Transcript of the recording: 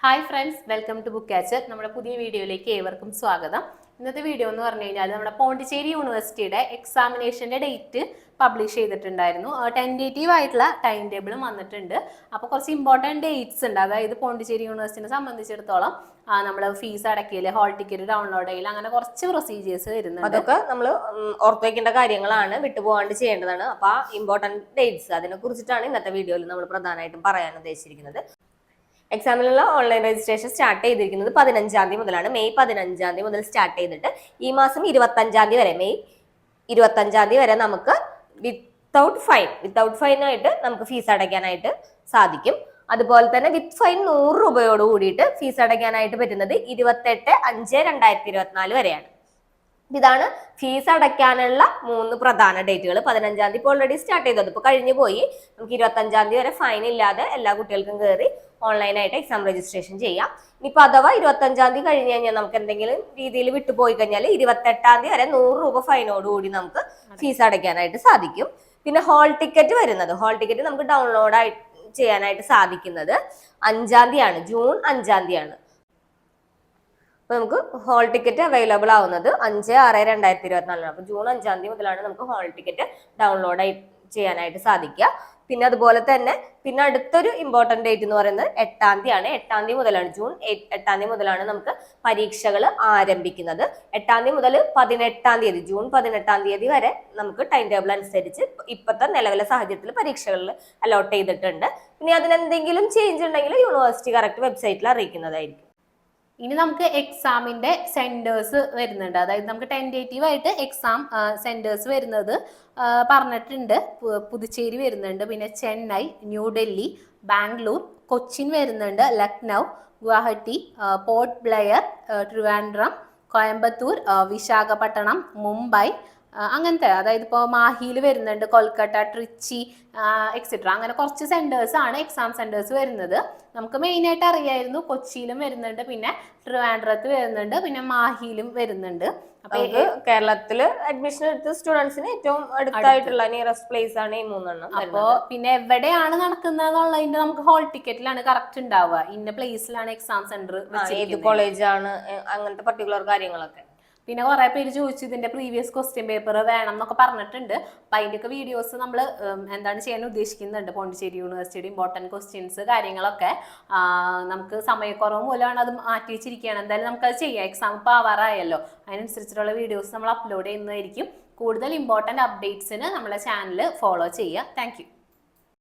Hi friends, welcome to book catcher. നമ്മുടെ പുതിയ വീഡിയോയിലേക്ക് ഏവർക്കും സ്വാഗതം. ഇന്നത്തെ വീഡിയോ എന്ന് പറഞ്ഞു കഴിഞ്ഞാൽ നമ്മുടെ പോണ്ടിച്ചേരി യൂണിവേഴ്സിറ്റിയുടെ എക്സാമിനേഷൻ്റെ ഡേറ്റ് പബ്ലിഷ് ചെയ്തിട്ടുണ്ടായിരുന്നു. ടെൻറ്റേറ്റീവ് ആയിട്ടുള്ള ടൈം ടേബിളും വന്നിട്ടുണ്ട്. അപ്പോൾ കുറച്ച് ഇമ്പോർട്ടൻറ്റ് ഡേറ്റ്സ് ഉണ്ട്. അതായത് പോണ്ടിച്ചേരി യൂണിവേഴ്സിറ്റിനെ സംബന്ധിച്ചിടത്തോളം നമ്മൾ ഫീസ് അടയ്ക്കൽ, ഹാൾ ടിക്കറ്റ് ഡൗൺലോഡ് ചെയ്യൽ, അങ്ങനെ കുറച്ച് പ്രൊസീജിയേഴ്സ് വരുന്നുണ്ട്. അതൊക്കെ നമ്മൾ ഓർത്ത് വയ്ക്കേണ്ട കാര്യങ്ങളാണ്, വിട്ടുപോകാണ്ട് ചെയ്യേണ്ടതാണ്. അപ്പോൾ ആ ഇമ്പോർട്ടൻറ്റ് ഡേറ്റ്സ് അതിനെ കുറിച്ചിട്ടാണ് ഇന്നത്തെ വീഡിയോയിൽ നമ്മൾ പ്രധാനമായിട്ടും പറയാൻ ഉദ്ദേശിച്ചിരിക്കുന്നത്. എക്സാമിനുള്ള ഓൺലൈൻ രജിസ്ട്രേഷൻ സ്റ്റാർട്ട് ചെയ്തിരിക്കുന്നത് 15-ാം തീയതി മുതലാണ്. മെയ് 15-ാം തീയതി മുതൽ സ്റ്റാർട്ട് ചെയ്തിട്ട് ഈ മാസം 25-ാം തീയതി വരെ, മെയ് 25-ാം തീയതി വരെ നമുക്ക് വിത്തൗട്ട് ഫൈൻ ആയിട്ട് നമുക്ക് ഫീസ് അടയ്ക്കാനായിട്ട് സാധിക്കും. അതുപോലെ തന്നെ വിത്ത് ഫൈൻ 100 രൂപയോട് കൂടിയിട്ട് ഫീസ് അടയ്ക്കാനായിട്ട് പറ്റുന്നത് 28/5/2024 വരെയാണ്. ഇതാണ് ഫീസ് അടയ്ക്കാനുള്ള 3 പ്രധാന ഡേറ്റുകൾ. 15-ാം തീയതി ഇപ്പോൾ ഓൾറെഡി സ്റ്റാർട്ട് ചെയ്തത്, ഇപ്പോൾ കഴിഞ്ഞു പോയി. നമുക്ക് 25-ാം തീയതി വരെ ഫൈൻ ഇല്ലാതെ എല്ലാ കുട്ടികൾക്കും കയറി ഓൺലൈനായിട്ട് എക്സാം രജിസ്ട്രേഷൻ ചെയ്യാം. ഇനിയിപ്പോൾ അഥവാ 25-ാം തീയതി കഴിഞ്ഞ് കഴിഞ്ഞാൽ നമുക്ക് എന്തെങ്കിലും രീതിയിൽ വിട്ടുപോയി കഴിഞ്ഞാൽ 28-ാം തീയതി വരെ 100 രൂപ ഫൈനോട് കൂടി നമുക്ക് ഫീസ് അടയ്ക്കാനായിട്ട് സാധിക്കും. പിന്നെ ഹാൾ ടിക്കറ്റ് നമുക്ക് ഡൗൺലോഡ് ചെയ്യാനായിട്ട് സാധിക്കുന്നത് 5-ാം തീയതിയാണ്, ജൂൺ 5-ാം തീയതിയാണ്. അപ്പൊ നമുക്ക് ഹാൾ ടിക്കറ്റ് അവൈലബിൾ ആവുന്നത് 5/6/2024. അപ്പൊ ജൂൺ 5-ാം തീയതി മുതലാണ് നമുക്ക് ഹാൾ ടിക്കറ്റ് ഡൗൺലോഡ് ചെയ്യാനായിട്ട് സാധിക്കുക. പിന്നെ അതുപോലെ തന്നെ പിന്നെ അടുത്തൊരു ഇമ്പോർട്ടന്റ് ഡേറ്റ് എന്ന് പറയുന്നത് 8-ാം തീയതിയാണ്. 8-ാം തീയതി മുതലാണ്, ജൂൺ 8-ാം തീയതി മുതലാണ് നമുക്ക് പരീക്ഷകൾ ആരംഭിക്കുന്നത്. 8-ാം തീയതി മുതൽ 18-ാം തീയതി, ജൂൺ 18-ാം തീയതി വരെ നമുക്ക് ടൈം ടേബിൾ അനുസരിച്ച് ഇപ്പോഴത്തെ നിലവിലെ സാഹചര്യത്തിൽ പരീക്ഷകളിൽ അലോട്ട് ചെയ്തിട്ടുണ്ട്. ഇനി അതിനെന്തെങ്കിലും ചേഞ്ച് ഉണ്ടെങ്കിൽ യൂണിവേഴ്സിറ്റി കറക്റ്റ് വെബ്സൈറ്റിൽ അറിയിക്കുന്നതായിരിക്കും. ഇനി നമുക്ക് എക്സാമിന്റെ സെന്റേഴ്സ് വരുന്നുണ്ട്. അതായത് നമുക്ക് ടെൻറ്റേറ്റീവ് ആയിട്ട് എക്സാം സെന്റേഴ്സ് വരുന്നത് പറഞ്ഞിട്ടുണ്ട്. പുതുച്ചേരി വരുന്നുണ്ട്, പിന്നെ ചെന്നൈ, ന്യൂഡൽഹി, ബാംഗ്ലൂർ, കൊച്ചിൻ വരുന്നുണ്ട്, ലക്നൗ, ഗുവാഹട്ടി, പോർട്ട് ബ്ലെയർ, ട്രിവാൻഡ്രം, കോയമ്പത്തൂർ, വിശാഖപട്ടണം, മുംബൈ, അങ്ങനത്തെ. അതായത് ഇപ്പോൾ മാഹിയിൽ വരുന്നുണ്ട്, കൊൽക്കത്ത, ട്രിച്ചി, എക്സെട്ര. അങ്ങനെ കുറച്ച് സെന്റേഴ്സ് ആണ് എക്സാം സെന്റേഴ്സ് വരുന്നത്. നമുക്ക് മെയിനായിട്ട് അറിയായിരുന്നു കൊച്ചിയിലും വരുന്നുണ്ട്, പിന്നെ ട്രിവാൻഡ്രത്ത് വരുന്നുണ്ട്, പിന്നെ മാഹിയിലും വരുന്നുണ്ട്. അപ്പൊ കേരളത്തില് അഡ്മിഷൻ എടുത്ത സ്റ്റുഡൻസിന് ഏറ്റവും അടുത്തായിട്ടുള്ള നിയറസ്റ്റ് പ്ലേസ് ആണ് ഈ 3 അപ്പോ പിന്നെ എവിടെയാണ് നടക്കുന്നതെന്നുള്ളതിന്റെ നമുക്ക് ഹാൾ ടിക്കറ്റിലാണ് കറക്റ്റ് ഉണ്ടാവുക. ഇന്ന പ്ലേസിലാണ് എക്സാം സെന്റർ, ഏത് കോളേജാണ്, അങ്ങനത്തെ പർട്ടിക്കുലർ കാര്യങ്ങളൊക്കെ. പിന്നെ കുറെ പേര് ചോദിച്ചു ഇതിന്റെ പ്രീവിയസ് ക്വസ്റ്റ്യൻ പേപ്പർ വേണം എന്നൊക്കെ പറഞ്ഞിട്ടുണ്ട്. അപ്പൊ അതിന്റെയൊക്കെ വീഡിയോസ് നമ്മൾ എന്താണ് ചെയ്യാൻ ഉദ്ദേശിക്കുന്നുണ്ട്. പോണ്ടിച്ചേരി യൂണിവേഴ്സിറ്റിയുടെ ഇമ്പോർട്ടൻറ്റ് ക്വസ്റ്റ്യൻസ് കാര്യങ്ങളൊക്കെ നമുക്ക് സമയക്കുറവ് മൂലമാണ് അത് മാറ്റി വെച്ചിരിക്കുകയാണ്. എന്തായാലും നമുക്കത് ചെയ്യാം. എക്സാം ഇപ്പോൾ ആവാറായല്ലോ, അതിനനുസരിച്ചിട്ടുള്ള വീഡിയോസ് നമ്മൾ അപ്ലോഡ് ചെയ്യുന്നതായിരിക്കും. കൂടുതൽ ഇമ്പോർട്ടൻറ്റ് അപ്ഡേറ്റ്സിന് നമ്മളെ ചാനൽ ഫോളോ ചെയ്യുക. താങ്ക്